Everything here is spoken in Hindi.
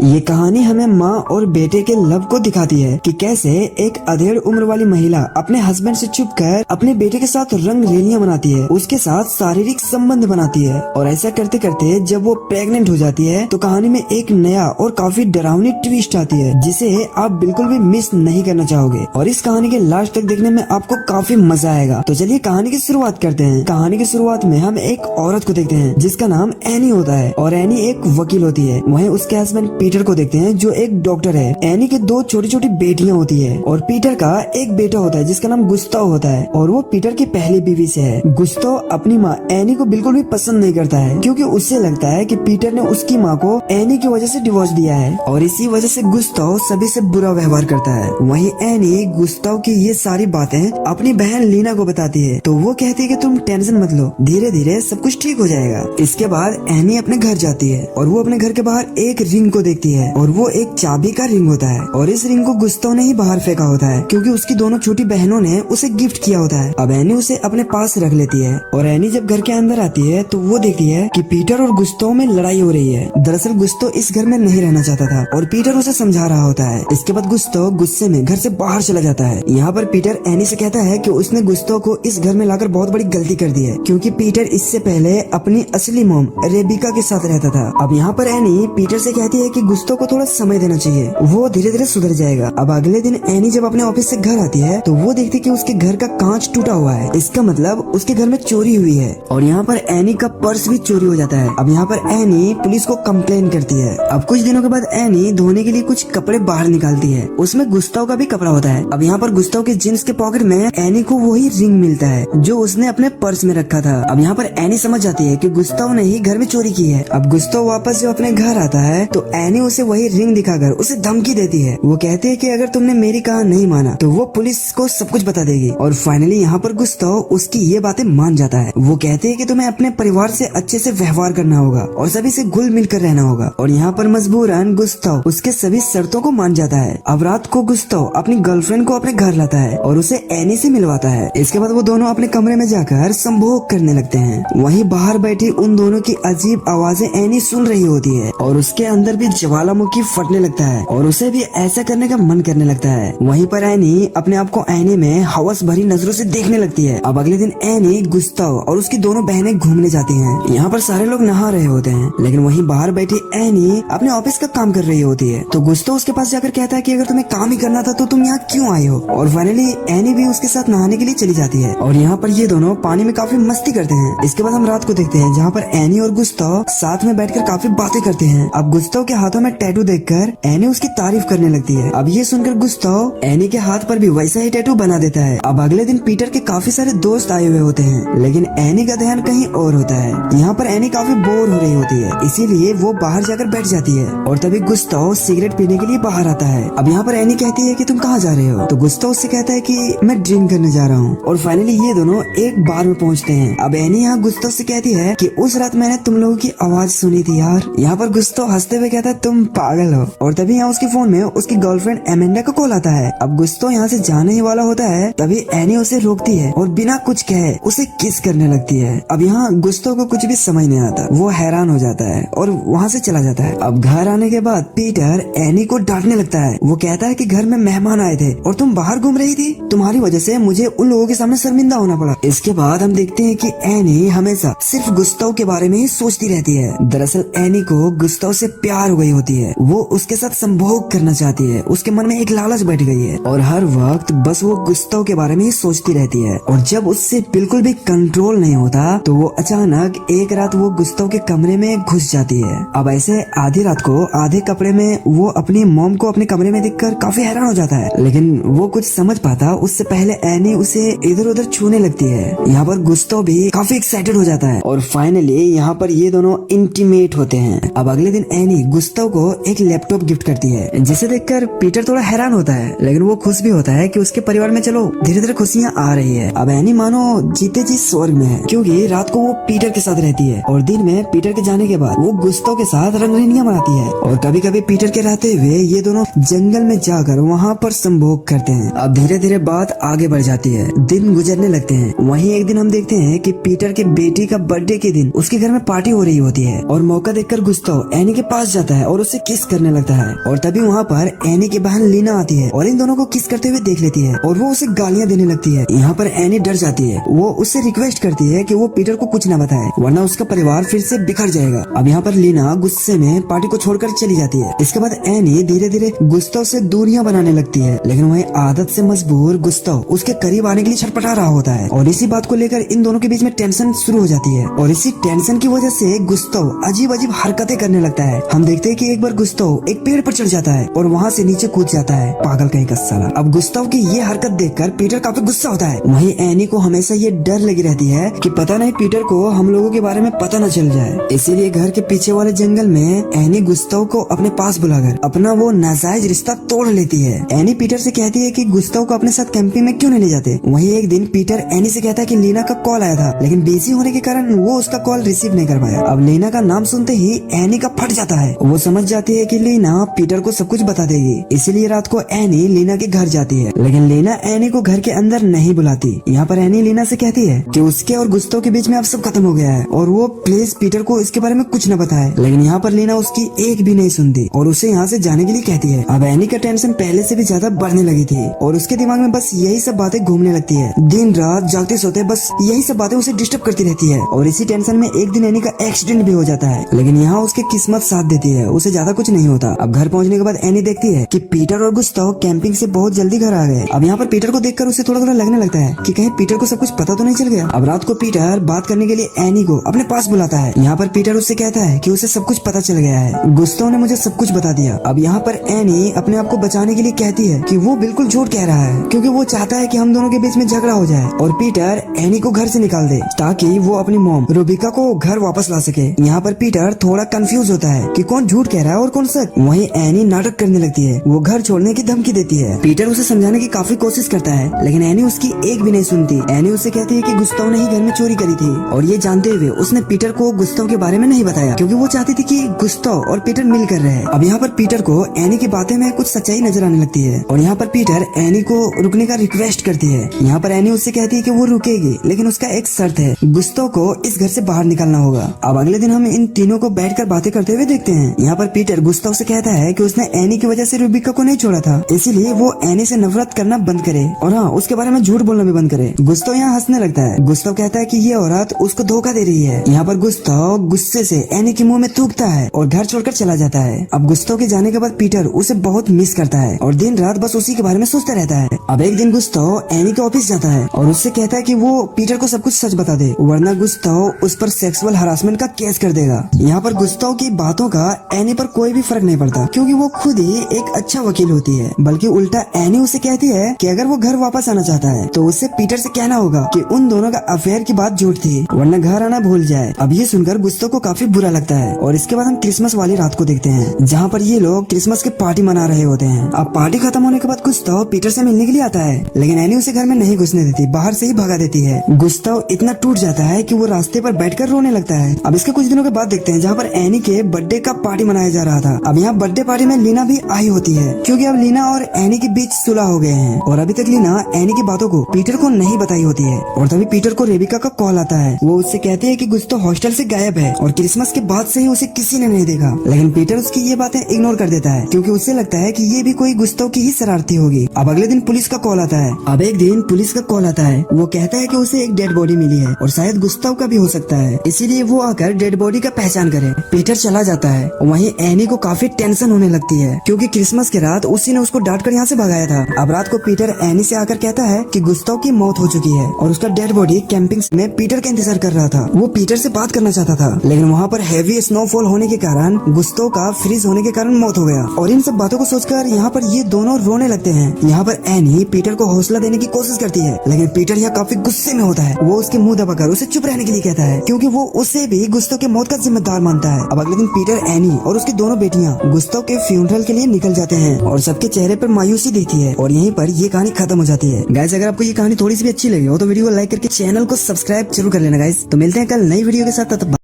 ये कहानी हमें माँ और बेटे के लव को दिखाती है कि कैसे एक अधेड़ उम्र वाली महिला अपने हस्बैंड से छुपकर अपने बेटे के साथ रंग रेलियां बनाती है, उसके साथ शारीरिक संबंध बनाती है और ऐसा करते करते जब वो प्रेग्नेंट हो जाती है तो कहानी में एक नया और काफी डरावनी ट्विस्ट आती है जिसे आप बिल्कुल भी मिस नहीं करना चाहोगे और इस कहानी के लास्ट तक देखने में आपको काफी मजा आएगा। तो चलिए कहानी की शुरुआत करते हैं। कहानी की शुरुआत में हम एक औरत को देखते हैं जिसका नाम एनी होता है और एनी एक वकील होती है। वहीं उसके हस्बैंड पीटर को देखते हैं जो एक डॉक्टर है। एनी के दो छोटी छोटी बेटियां होती है और पीटर का एक बेटा होता है जिसका नाम गुस्ताव होता है और वो पीटर की पहली बीवी से है। गुस्ताव अपनी माँ एनी को बिल्कुल भी पसंद नहीं करता है क्योंकि उससे लगता है कि पीटर ने उसकी माँ को एनी की वजह से डिवोर्स दिया है और इसी वजह से गुस्ताव सभी से बुरा व्यवहार करता है। वहीं एनी गुस्ताव की ये सारी बातें अपनी बहन लीना को बताती है तो वो कहती है कि तुम टेंशन मत लो, धीरे धीरे सब कुछ ठीक हो जाएगा। इसके बाद एनी अपने घर जाती है और वो अपने घर के बाहर एक रिंग को देखती है और वो एक चाबी का रिंग होता है और इस रिंग को गुस्ताव ने ही बाहर फेंका होता है क्योंकि उसकी दोनों छोटी बहनों ने उसे गिफ्ट किया होता है। अब एनी उसे अपने पास रख लेती है और एनी जब घर के अंदर आती है तो वो देखती है कि पीटर और गुस्ताव में लड़ाई हो रही है। दरअसल गुस्ताव इस घर में नहीं रहना चाहता था और पीटर उसे समझा रहा होता है। इसके बाद गुस्ताव गुस्से में घर से बाहर चला जाता है। यहाँ पर पीटर एनी से कहता है कि उसने गुस्ताव को इस घर में लाकर बहुत बड़ी गलती कर दी है क्योंकि पीटर इससे पहले अपनी असली मॉम रेबिका के साथ रहता था। अब यहाँ पर एनी पीटर से कहती है कि गुस्ताव को थोड़ा समय देना चाहिए, वो धीरे धीरे सुधर जाएगा। अब अगले दिन एनी जब अपने ऑफिस से घर आती है तो वो देखती है कि उसके घर का कांच टूटा हुआ है। इसका मतलब उसके घर में चोरी हुई है और यहाँ पर एनी का पर्स भी चोरी हो जाता है। अब यहाँ पर एनी पुलिस को कंप्लेन करती है। अब कुछ दिनों के बाद एनी धोने के लिए कुछ कपड़े बाहर निकालती है, उसमें गुस्ताव का भी कपड़ा होता है। अब यहाँ पर गुस्ताव के जींस के पॉकेट में एनी को वही रिंग मिलता है जो उसने अपने पर्स में रखा था। अब यहाँ पर एनी समझ जाती है कि गुस्ताव ने ही घर में चोरी की है। अब गुस्ताव वापस जब अपने घर आता है तो एनी उसे वही रिंग दिखाकर उसे धमकी देती है। वो कहती है कि अगर तुमने मेरी कहा नहीं माना तो वो पुलिस को सब कुछ बता देगी और फाइनली यहाँ पर गुस्ताव उसकी ये बातें मान जाता है। वो कहते हैं कि तुम्हें अपने परिवार से अच्छे से व्यवहार करना होगा और सभी से घुल मिल कर रहना होगा और यहाँ पर मजबूरन गुस्ताव उसके सभी शर्तों को मान जाता है। अब रात को गुस्ताव अपनी गर्लफ्रेंड को अपने घर लाता है और उसे एनी से मिलवाता है। इसके बाद वो दोनों अपने कमरे में जाकर संभोग करने लगते हैं। वहीं बाहर बैठी उन दोनों की अजीब आवाजें एनी सुन रही होती है और उसके अंदर भी ज्वालामुखी फटने लगता है और उसे भी ऐसा करने का मन करने लगता है। वहीं पर एनी अपने आप को आईने में हवस भरी नजरों से देखने लगती है। अब अगले दिन एनी गुस्ताव और उसकी दोनों बहनें घूमने जाती हैं। यहाँ पर सारे लोग नहा रहे होते हैं लेकिन वहीं बाहर बैठी एनी अपने ऑफिस का काम कर रही होती है। तो गुस्ताव उसके पास जाकर कहता है कि अगर तुम्हें काम ही करना था तो तुम यहाँ क्यों आई हो, और फाइनली एनी भी उसके साथ नहाने के लिए चली जाती है और यहाँ पर ये दोनों पानी में काफी मस्ती करते हैं। इसके बाद हम रात को देखते हैं जहाँ पर एनी और गुस्ताव साथ में बैठकर काफी बातें करते हैं। अब गुस्ताव के हाथों में टैटू देखकर एनी उसकी तारीफ करने लगती है। अब ये सुनकर गुस्ताव एनी के हाथ पर भी वैसा ही टैटू बना देता है। अब अगले दिन पीटर के काफी सारे दोस्त आए हुए होते हैं लेकिन एनी का ध्यान कहीं और होता है। यहाँ पर एनी काफी बोर हो रही होती है इसीलिए वो बाहर जाकर बैठ जाती है और तभी गुस्ताव सिगरेट पीने के लिए बाहर आता है। अब यहाँ पर एनी कहती है कि तुम कहाँ जा रहे हो, तो गुस्ताव उससे कहता है कि मैं ड्रिंक करने जा रहा हूँ और फाइनली ये दोनों एक बार में पहुँचते हैं। अब एनी यहाँ गुस्ताव से कहती है कि उस रात मैंने तुम लोगों की आवाज सुनी थी यार। यहाँ पर गुस्ताव हंसते हुए कहता है तुम पागल हो और तभी यहाँ उसके फोन में उसकी गर्लफ्रेंड एमेंडा का कॉल आता है। अब गुस्ताव यहाँ से जाने ही वाला होता है तभी एनी उसे रोकती है और बिना कुछ कहे उसे किस करने लगती है। अब यहाँ गुस्ताव को कुछ भी समझ नहीं आता, वो हैरान हो जाता है और वहाँ से चला जाता है। अब घर आने के बाद पीटर एनी को डांटने लगता है। वो कहता है कि घर में मेहमान आए थे और तुम बाहर घूम रही थी, तुम्हारी वजह से मुझे उन लोगों के सामने शर्मिंदा होना पड़ा। इसके बाद हम देखते हैं कि एनी हमेशा सिर्फ गुस्ताव के बारे में ही सोचती रहती है। दरअसल एनी को गुस्ताव से प्यार हो गई होती है, वो उसके साथ संभोग करना चाहती है, उसके मन में एक लालच बैठ गई है और हर वक्त बस वो गुस्ताव के बारे में ही सोचती रहती है। और जब उससे बिल्कुल भी कंट्रोल नहीं होता तो वो अचानक एक रात वो गुस्ताव के कमरे में घुस जाती है। अब ऐसे आधी रात को आधे कपड़े में वो अपनी मॉम को अपने कमरे में देखकर काफी हैरान हो जाता है लेकिन वो कुछ समझ पाता उससे पहले एनी उसे इधर उधर छूने लगती है। यहाँ पर गुस्ताव भी काफी एक्साइटेड हो जाता है और फाइनली यहाँ पर ये दोनों इंटीमेट होते हैं। अब अगले दिन एनी गुस्ताव को एक लैपटॉप गिफ्ट करती है जिसे देखकर पीटर थोड़ा हैरान होता है लेकिन वो खुश भी होता है कि उसके परिवार में चलो धीरे धीरे खुशियाँ आ रही है। अब एनी मानो जीते जी स्वर्ग में है क्योंकि रात को वो पीटर के साथ रहती है और दिन में पीटर के जाने के बाद वो गुस्ताव के साथ रंगरेलियां बनाती है और कभी कभी पीटर के रहते हुए ये दोनों जंगल में जाकर वहाँ पर संभोग करते हैं। अब धीरे धीरे बात आगे बढ़ जाती है, दिन गुजरने लगते हैं। वहीं एक दिन हम देखते हैं कि पीटर के बेटी का बर्थडे के दिन उसके घर में पार्टी हो रही होती है और मौका देखकर गुस्ताव एनी के पास जाता है और उससे किस करने लगता है। और तभी वहाँ पर एनी की बहन लीना आती है और इन दोनों को किस करते हुए देख लेती है और वो उसे गालियाँ देने लगती है। यहाँ पर एनी डर जाती है। वो उससे रिक्वेस्ट करती है कि वो पीटर को कुछ न बताए वरना उसका परिवार फिर से बिखर जाएगा। अब यहाँ पर लीना गुस्से में पार्टी को छोड़कर चली जाती है। इसके बाद एनी धीरे धीरे गुस्ताव से दूरियां बनाने लगती है, लेकिन वही आदत से मजबूर गुस्ताव उसके करीब आने के लिए छटपटा रहा होता है और इसी बात को लेकर इन दोनों के बीच में टेंशन शुरू हो जाती है। और इसी टेंशन की वजह से गुस्ताव अजीब अजीब हरकतें करने लगता है। हम देखते हैं कि एक बार गुस्ताव एक पेड़ पर चढ़ जाता है और वहाँ से नीचे कूद जाता है, पागल कहीं का साला। अब गुस्ताव की ये हरकत देखकर पीटर काफी गुस्सा होता है। वहीं एनी को हमेशा ये डर लगी रहती है कि पता नहीं पीटर को हम लोगों के बारे में पता न चल जाए, इसीलिए घर के पीछे वाले जंगल में एनी गुस्ताव को अपने पास बुलाकर अपना वो नाजायज रिश्ता तोड़ लेती है। एनी पीटर से कहती है कि गुस्ताव को अपने साथ कैंपिंग में क्यों नहीं ले जाते। वहीं एक दिन पीटर एनी से कहता है कि लीना का कॉल आया था, लेकिन बिजी होने के कारण वो उसका कॉल रिसीव नहीं कर पाया। अब लीना का नाम सुनते ही एनी का फट जाता है। वो समझ जाती है कि लीना पीटर को सब कुछ बता देगी, इसीलिए रात को एनी लीना के घर जाती है, लेकिन लीना एनी को घर के अंदर नहीं बुलाती। यहाँ पर एनी लीना से कहती है कि उसके और गुस्ताव के बीच में अब सब खत्म हो गया है और वो प्लीज पीटर को इसके बारे में कुछ न बताए, लेकिन यहाँ पर लीना उसकी एक भी नहीं सुनती और उसे यहाँ से जाने के लिए कहती है। अब एनी का टेंशन पहले से भी ज्यादा बढ़ने लगी थी और उसके दिमाग में बस यही सब बातें घूमने लगती है। दिन रात जागते सोते बस यही सब बातें उसे डिस्टर्ब करती रहती है और इसी टेंशन में एक दिन एनी का एक्सीडेंट भी हो जाता है, लेकिन यहाँ उसकी किस्मत साथ देती है, उसे ज्यादा कुछ नहीं होता। अब घर पहुँचने के बाद एनी देखती है कि पीटर और गुस्ताव कैंपिंग से बहुत जल्दी घर आ गए। अब यहाँ पर पीटर को देखकर उसे थोड़ा थोड़ा लगने लगता है कि कहीं पीटर को सब कुछ पता तो नहीं चल गया। अब रात को पीटर बात करने के लिए एनी को अपने पास बुलाता है। यहाँ पर पीटर उससे कहता है कि उसे सब कुछ पता चल गया है, गुस्ताव ने मुझे सब कुछ बता दिया। अब यहाँ पर एनी अपने आप को बचाने के लिए कहती है कि वो बिल्कुल झूठ कह रहा है, क्योंकि वो चाहता है कि हम दोनों के बीच में झगड़ा हो जाए और पीटर एनी को घर से निकाल दे ताकि वो अपनी मॉम रूबिका को घर वापस ला सके। यहाँ पर पीटर थोड़ा कंफ्यूज होता है कि कौन झूठ कह रहा है और कौन सच। वहीं एनी नाटक करने लगती है, वो घर छोड़ने की धमकी देती है। पीटर उसे समझाने की काफी कोशिश करता है, लेकिन एनी उसकी एक भी नहीं सुनती। एनी उससे कहती है कि गुस्ताव ने ही घर में चोरी करी थी और ये जानते हुए उसने पीटर को गुस्ताव के बारे में नहीं बताया, क्योंकि वो चाहती थी कि गुस्ताव और पीटर मिल कर रहे। अब यहाँ पर पीटर को एनी की बातें में कुछ सच्चाई नजर आने लगती है और यहाँ पर पीटर एनी को रुकने का रिक्वेस्ट करती है। यहाँ पर एनी उससे कहती है कि वो रुकेगी, लेकिन उसका एक शर्त है, गुस्ताव को इस घर से बाहर निकालना होगा। अब अगले दिन हम इन तीनों को बैठकर बातें करते हुए देखते हैं। यहाँ पर पीटर गुस्ताव से कहता है कि उसने एनी की वजह से रूबिका को नहीं छोड़ा था, इसीलिए वो एनी से नफरत करना बंद करे और हाँ, उसके बारे में झूठ बोलना भी बंद करे। गुस्ताव यहाँ हंसने लगता है। गुस्ताव कहता है कि ये औरत उसको धोखा दे रही है। यहाँ पर गुस्ताव गुस्से से एनी के मुंह में थूकता है और घर छोड़कर चला जाता है। अब गुस्ताव के जाने के बाद पीटर उसे बहुत मिस करता है और दिन रात बस उसी के बारे में सोचता रहता है। अब एक दिन गुस्ताव एनी के ऑफिस जाता है और उससे कहता है कि वो पीटर को सब कुछ सच बता दे, वरना गुस्ताव उस पर सेक्सुअल हरासमेंट का केस कर देगा। यहाँ पर गुस्ताव की बातों का एनी पर कोई भी फर्क नहीं पड़ता, क्योंकि वो खुद ही एक अच्छा वकील होती है, बल्कि उल्टा एनी उसे कहती है कि अगर वो घर वापस आना चाहता है तो उससे पीटर से कहना होगा कि उन दोनों का अफेयर की बात झूठ थी, वरना घर आना भूल जाए। अब ये सुनकर गुस्ताव को काफी बुरा लगता है और इसके बाद हम क्रिसमस वाली रात को देखते हैं, जहाँ पर ये लोग क्रिसमस की पार्टी मना रहे होते हैं। अब पार्टी खत्म होने के बाद गुस्ताव पीटर से मिलने के लिए आता है, लेकिन एनी उसे घर में नहीं घुसने देती, बाहर से ही भगा देती है। गुस्ताव इतना टूट जाता है कि वो रास्ते पर बैठकर रोने लगता है। अब इसके कुछ दिनों के बाद देखते हैं जहाँ पर एनी के बर्थडे का पार्टी मनाया जा रहा था। अब यहाँ बर्थडे पार्टी में लीना भी आई होती है, क्योंकि अब लीना और एनी के बीच सुलह हो गए हैं और अभी तक लीना एनी की बातों को पीटर को नहीं बताई होती है। और तभी पीटर को रेबिका का कॉल आता है। वो उससे कहती है कि गुस्ताव हॉस्टल से गायब है और क्रिसमस के बाद से ही उसे किसी ने नहीं देखा, लेकिन पीटर उसकी ये बातें इग्नोर कर देता है, क्योंकि उसे लगता है कि ये भी कोई गुस्ताव की ही शरारती होगी। अब अगले दिन पुलिस का कॉल आता है। अब एक दिन पुलिस का कॉल आता है, वो कहता है कि उसे एक डेड बॉडी मिली है और शायद गुस्ताव का भी हो सकता है, इसीलिए वो आकर डेड बॉडी का पहचान करे। पीटर चला जाता है। वहीं एनी को काफी टेंशन होने लगती है, क्योंकि क्रिसमस की रात उसी ने उसको डांट कर यहाँ से भगाया था। अब रात को पीटर एनी से आकर कहता है कि गुस्ताव की मौत हो चुकी है और उसका डेड बॉडी कैंपिंग में पीटर का इंतजार कर रहा था। वो पीटर से बात करना चाहता था, लेकिन वहाँ पर हैवी स्नोफॉल होने के कारण गुस्ताव का फ्रीज होने के कारण मौत हो गया। और इन सब बातों को सोचकर यहाँ पर ये दोनों रोने लगते हैं। यहाँ पर एनी पीटर को हौसला देने की कोशिश करती है, लेकिन पीटर यहाँ काफी गुस्से में होता है। वो उसके मुंह दबाकर उसे चुप रहने के लिए कहता है, क्योंकि वो उसे भी गुस्ताव के मौत का जिम्मेदार मानता है। अब अगले दिन पीटर, एनी और उसकी दोनों बेटियां गुस्ताव के फ्यूनरल के लिए निकल जाते हैं और सबके चेहरे पर मायूसी दिखती है और यहीं पर ये कहानी खत्म हो जाती है। गाइस, अगर आपको ये कहानी थोड़ी सी भी अच्छी लगी हो तो वीडियो को लाइक करके चैनल को सब्सक्राइब जरूर कर लेना गाइस। तो मिलते हैं कल नई वीडियो के साथ।